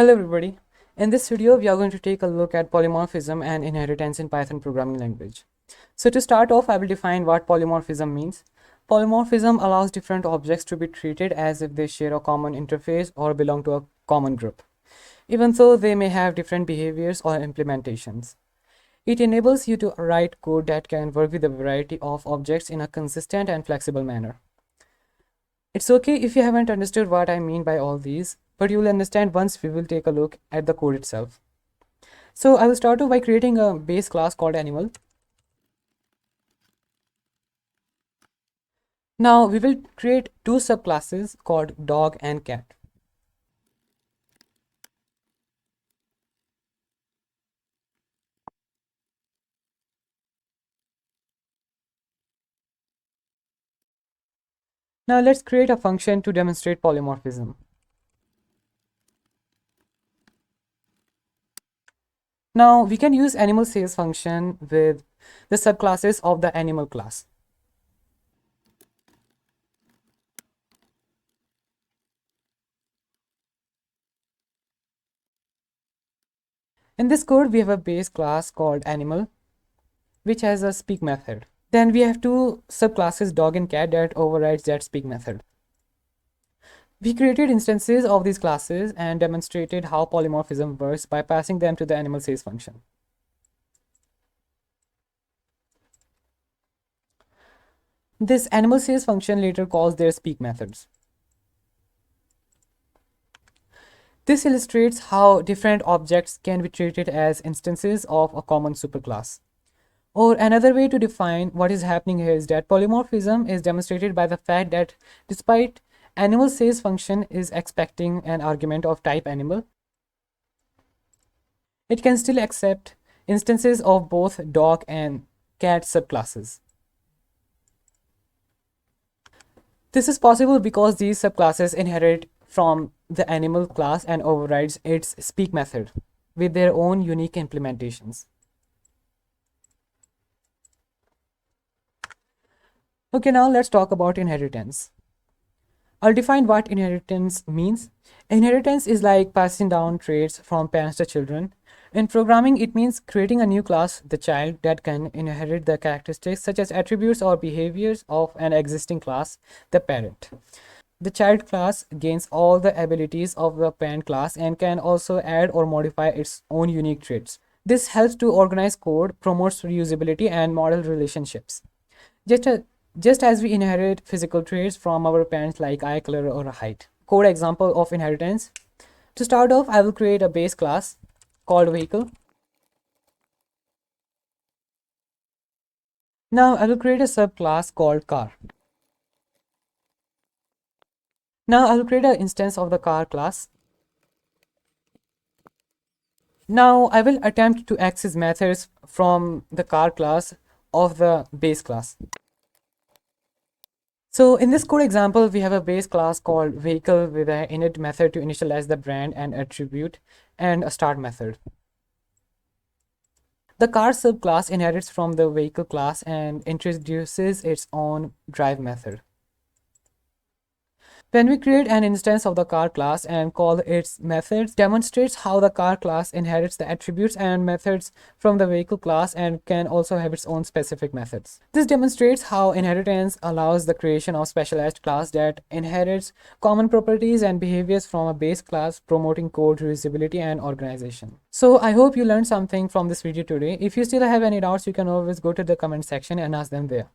Hello everybody. In this video, we are going to take a look at polymorphism and inheritance in Python programming language. So to start off, I will define what polymorphism means. Polymorphism allows different objects to be treated as if they share a common interface or belong to a common group, even though they may have different behaviors or implementations. It enables you to write code that can work with a variety of objects in a consistent and flexible manner. It's okay if you haven't understood what I mean by all these, but you will understand once we will take a look at the code itself. So I will start off by creating a base class called animal. Now we will create two subclasses called dog and cat. Now let's create a function to demonstrate polymorphism. Now we can use animal sales function with the subclasses of the animal class. In this code, we have a base class called animal, which has a speak method. Then we have two subclasses dog and cat that overrides that speak method. We created instances of these classes and demonstrated how polymorphism works by passing them to the animal sales function. This animal sales function later calls their speak methods. This illustrates how different objects can be treated as instances of a common superclass. Or another way to define what is happening here is that polymorphism is demonstrated by the fact that despite animal sales function is expecting an argument of type animal, it can still accept instances of both dog and cat subclasses. This is possible because these subclasses inherit from the animal class and overrides its speak method with their own unique implementations. Okay, now let's talk about inheritance. I'll define what inheritance means. Inheritance is like passing down traits from parents to children. In programming, it means creating a new class, the child, that can inherit the characteristics such as attributes or behaviors of an existing class, the parent. The child class gains all the abilities of the parent class and can also add or modify its own unique traits. This helps to organize code, promotes reusability, and model relationships. Just as we inherit physical traits from our parents like eye color or height. Code example of inheritance. To start off, I will create a base class called vehicle. Now I will create a subclass called car. Now I will create an instance of the car class. Now I will attempt to access methods from the car class of the base class. So in this code example, we have a base class called vehicle with an init method to initialize the brand and attribute and a start method. The car subclass inherits from the vehicle class and introduces its own drive method. When we create an instance of the car class and call its methods, demonstrates how the car class inherits the attributes and methods from the vehicle class and can also have its own specific methods. This demonstrates how inheritance allows the creation of specialized class that inherits common properties and behaviors from a base class, promoting code reusability and organization. So I hope you learned something from this video today. If you still have any doubts, you can always go to the comment section and ask them there.